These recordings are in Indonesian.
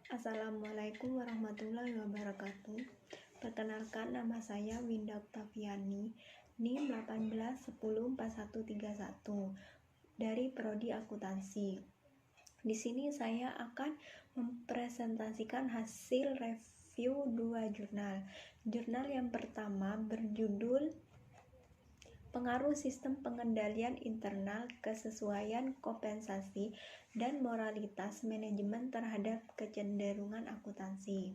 Assalamualaikum warahmatullahi wabarakatuh. Perkenalkan, nama saya Winda Oktaviani, NIM 18104131 dari Prodi Akuntansi. Di sini saya akan mempresentasikan hasil review 2 jurnal. Jurnal yang pertama berjudul Pengaruh Sistem Pengendalian Internal, Kesesuaian Kompensasi, dan Moralitas Manajemen Terhadap Kecenderungan Akuntansi.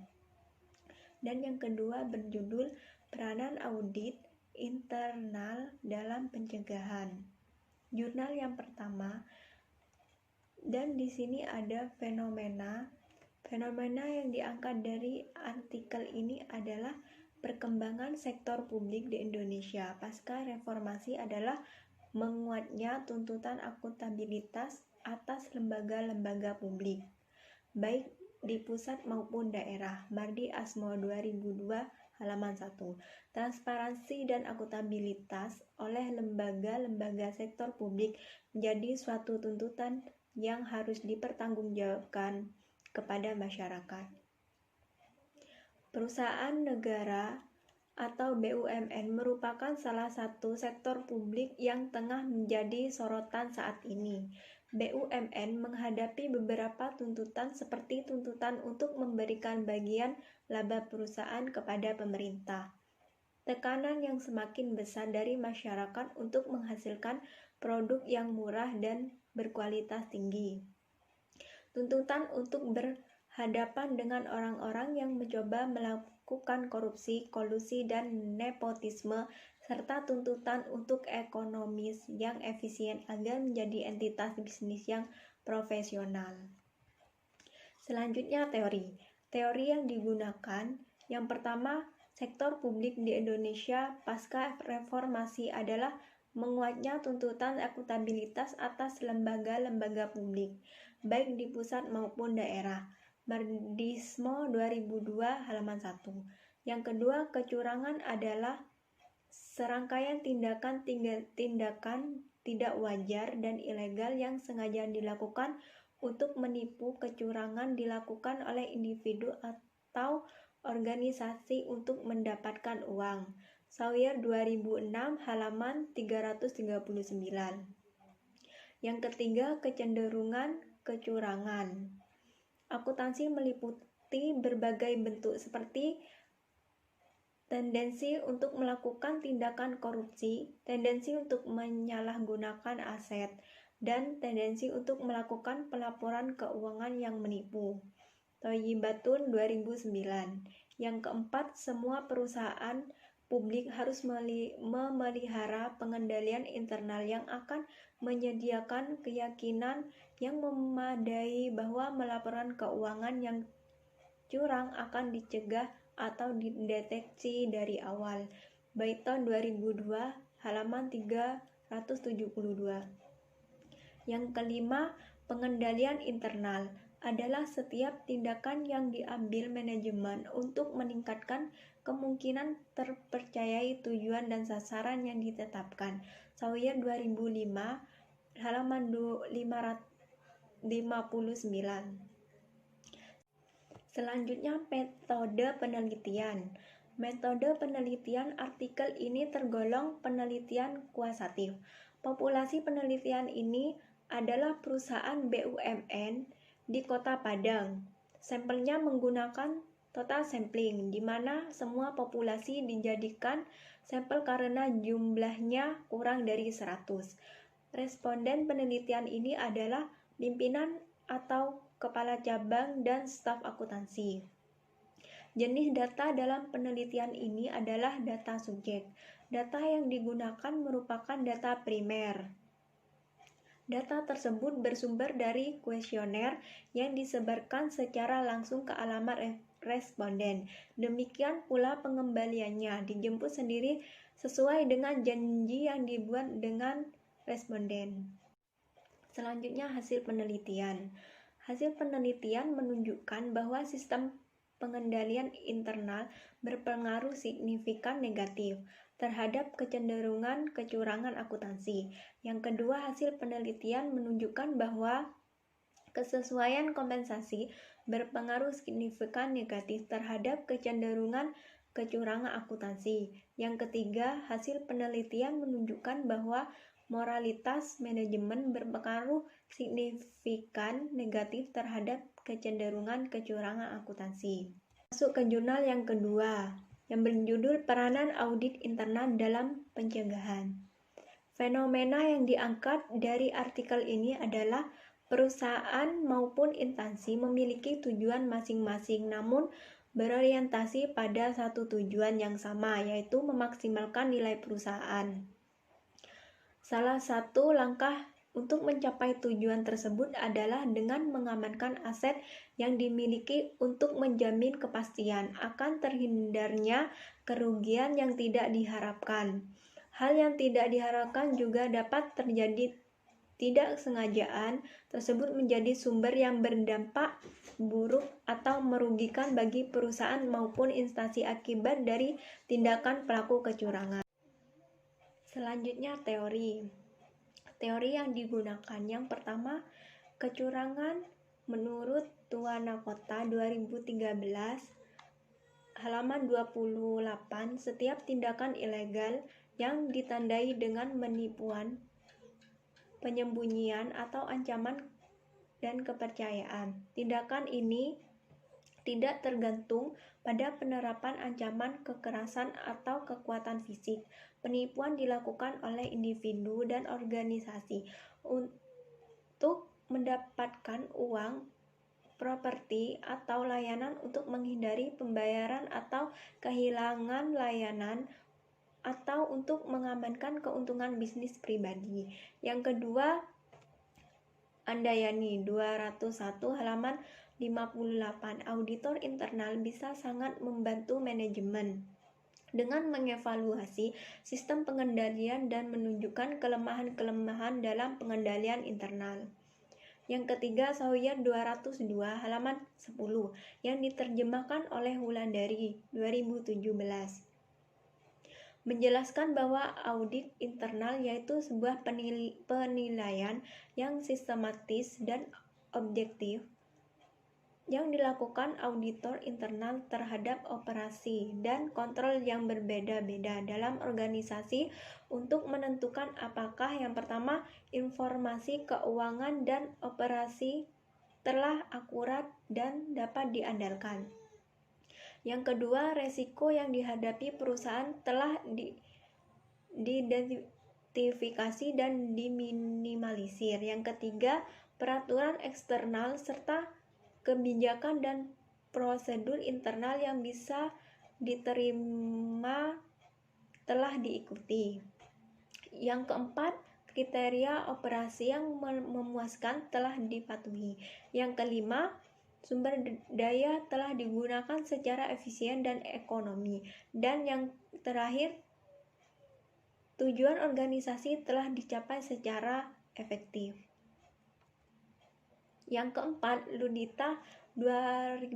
Dan yang kedua berjudul Peranan Audit Internal dalam Pencegahan. Jurnal yang pertama, dan di sini ada fenomena yang diangkat dari artikel ini adalah perkembangan sektor publik di Indonesia pasca reformasi adalah menguatnya tuntutan akuntabilitas atas lembaga-lembaga publik, baik di pusat maupun daerah. Mardi Asmo 2002 halaman 1. Transparansi dan akuntabilitas oleh lembaga-lembaga sektor publik menjadi suatu tuntutan yang harus dipertanggungjawabkan kepada masyarakat. Perusahaan negara atau BUMN merupakan salah satu sektor publik yang tengah menjadi sorotan saat ini. BUMN menghadapi beberapa tuntutan seperti tuntutan untuk memberikan bagian laba perusahaan kepada pemerintah, tekanan yang semakin besar dari masyarakat untuk menghasilkan produk yang murah dan berkualitas tinggi, tuntutan untuk berhadapan dengan orang-orang yang mencoba melakukan korupsi, kolusi, dan nepotisme, serta tuntutan untuk ekonomis yang efisien agar menjadi entitas bisnis yang profesional. Selanjutnya teori yang digunakan. Yang pertama, sektor publik di Indonesia pasca reformasi adalah menguatnya tuntutan akuntabilitas atas lembaga-lembaga publik, baik di pusat maupun daerah. Mardismo 2002 halaman 1. Yang kedua, kecurangan adalah serangkaian tindakan tidak wajar dan ilegal yang sengaja dilakukan untuk menipu. Kecurangan dilakukan oleh individu atau organisasi untuk mendapatkan uang. Sawyer 2006 halaman 339. Yang ketiga, kecenderungan kecurangan. Akuntansi meliputi berbagai bentuk seperti tendensi untuk melakukan tindakan korupsi, tendensi untuk menyalahgunakan aset, dan tendensi untuk melakukan pelaporan keuangan yang menipu. Thayyibatun 2009. Yang keempat, semua perusahaan publik harus memelihara pengendalian internal yang akan menyediakan keyakinan yang memadai bahwa melaporan keuangan yang curang akan dicegah atau dideteksi dari awal. Baiton 2002 halaman 372. Yang kelima, pengendalian internal adalah setiap tindakan yang diambil manajemen untuk meningkatkan kemungkinan terpercayai tujuan dan sasaran yang ditetapkan. Sawyer 2005 halaman 559. Selanjutnya, metode penelitian. Metode penelitian artikel ini tergolong penelitian kualitatif. Populasi penelitian ini adalah perusahaan BUMN di Kota Padang. Sampelnya menggunakan total sampling, di mana semua populasi dijadikan sampel karena jumlahnya kurang dari 100. Responden penelitian ini adalah pimpinan atau kepala cabang dan staf akuntansi. Jenis data dalam penelitian ini adalah data subjek. Data yang digunakan merupakan data primer. Data tersebut bersumber dari kuesioner yang disebarkan secara langsung ke alamat responden. Demikian pula pengembaliannya dijemput sendiri sesuai dengan janji yang dibuat dengan responden. Selanjutnya, hasil penelitian. Hasil penelitian menunjukkan bahwa sistem pengendalian internal berpengaruh signifikan negatif terhadap kecenderungan kecurangan akuntansi. Yang kedua, hasil penelitian menunjukkan bahwa Kesesuaian kompensasi berpengaruh signifikan negatif terhadap kecenderungan kecurangan akuntansi. Yang ketiga, hasil penelitian menunjukkan bahwa moralitas manajemen berpengaruh signifikan negatif terhadap kecenderungan kecurangan akuntansi. Masuk ke jurnal yang kedua, yang berjudul Peranan Audit Internal dalam Pencegahan. Fenomena yang diangkat dari artikel ini adalah perusahaan maupun instansi memiliki tujuan masing-masing, namun berorientasi pada satu tujuan yang sama, yaitu memaksimalkan nilai perusahaan. Salah satu langkah untuk mencapai tujuan tersebut adalah dengan mengamankan aset yang dimiliki untuk menjamin kepastian akan terhindarnya kerugian yang tidak diharapkan. Hal yang tidak diharapkan juga dapat terjadi. Tidak sengajaan tersebut menjadi sumber yang berdampak buruk atau merugikan bagi perusahaan maupun instansi akibat dari tindakan pelaku kecurangan. Selanjutnya teori. Teori yang digunakan yang pertama, kecurangan menurut Tuanakota 2013 halaman 28, setiap tindakan ilegal yang ditandai dengan penipuan, penyembunyian atau ancaman dan kepercayaan. Tindakan ini tidak tergantung pada penerapan ancaman kekerasan atau kekuatan fisik. Penipuan dilakukan oleh individu dan organisasi untuk mendapatkan uang, properti, atau layanan untuk menghindari pembayaran atau kehilangan layanan atau untuk mengamankan keuntungan bisnis pribadi. Yang kedua, Andayani 201 halaman 58, auditor internal bisa sangat membantu manajemen dengan mengevaluasi sistem pengendalian dan menunjukkan kelemahan-kelemahan dalam pengendalian internal. Yang ketiga, Sawyer 202 halaman 10 yang diterjemahkan oleh Wulandari 2017 menjelaskan bahwa audit internal yaitu sebuah penilaian yang sistematis dan objektif yang dilakukan auditor internal terhadap operasi dan kontrol yang berbeda-beda dalam organisasi untuk menentukan apakah yang pertama, informasi keuangan dan operasi telah akurat dan dapat diandalkan. Yang kedua, resiko yang dihadapi perusahaan telah diidentifikasi dan diminimalisir. Yang ketiga, peraturan eksternal serta kebijakan dan prosedur internal yang bisa diterima telah diikuti. Yang keempat, kriteria operasi yang memuaskan telah dipatuhi. Yang kelima, sumber daya telah digunakan secara efisien dan ekonomi. Dan yang terakhir, tujuan organisasi telah dicapai secara efektif. Yang keempat, Ludita 2013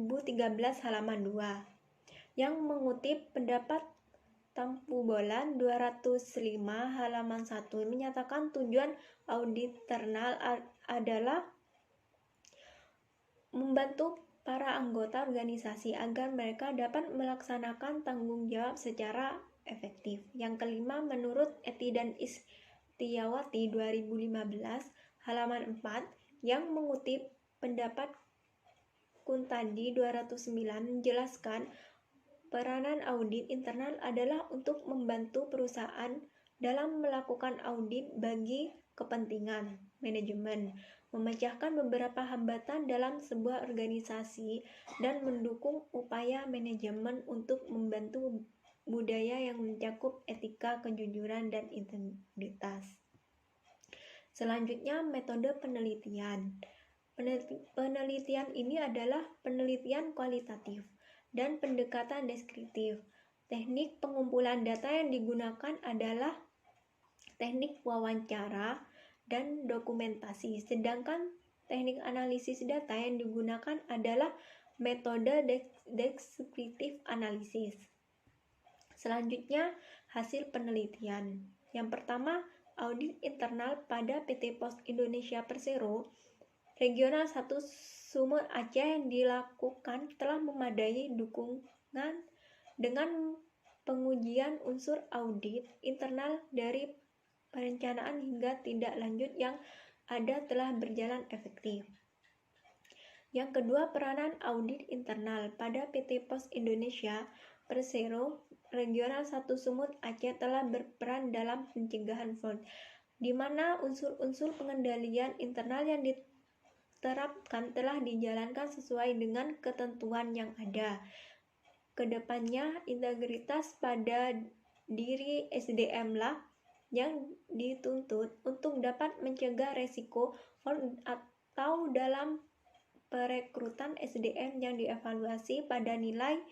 halaman 2 yang mengutip pendapat Tampu-Bolan 205 halaman 1 menyatakan tujuan audit internal adalah membantu para anggota organisasi agar mereka dapat melaksanakan tanggung jawab secara efektif. Yang kelima, menurut Eti dan Istiawati 2015 halaman 4 yang mengutip pendapat Kuntadi 209 menjelaskan peranan audit internal adalah untuk membantu perusahaan dalam melakukan audit bagi kepentingan manajemen, memecahkan beberapa hambatan dalam sebuah organisasi, dan mendukung upaya manajemen untuk membantu budaya yang mencakup etika, kejujuran, dan integritas. Selanjutnya, metode penelitian. Penelitian ini adalah penelitian kualitatif dan pendekatan deskriptif. Teknik pengumpulan data yang digunakan adalah teknik wawancara dan dokumentasi, sedangkan teknik analisis data yang digunakan adalah metode deskriptif analisis. Selanjutnya, hasil penelitian. Yang pertama, audit internal pada PT Pos Indonesia Persero Regional 1 Sumut Aceh yang dilakukan telah memadai dukungan dengan pengujian unsur audit internal dari perencanaan hingga tindak lanjut yang ada telah berjalan efektif. Yang kedua, peranan audit internal pada PT Pos Indonesia Persero Regional 1 Sumut Aceh telah berperan dalam pencegahan fraud, di mana unsur-unsur pengendalian internal yang diterapkan telah dijalankan sesuai dengan ketentuan yang ada. Kedepannya, integritas pada diri SDM lah yang dituntut untuk dapat mencegah resiko fraud atau dalam perekrutan SDM yang dievaluasi pada nilai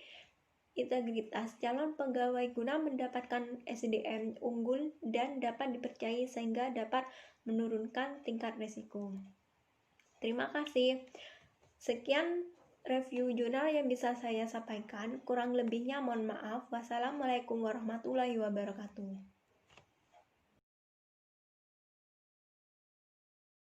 integritas calon pegawai guna mendapatkan SDM unggul dan dapat dipercayai sehingga dapat menurunkan tingkat resiko. Terima kasih. Sekian review jurnal yang bisa saya sampaikan. Kurang lebihnya mohon maaf. Wassalamualaikum warahmatullahi wabarakatuh.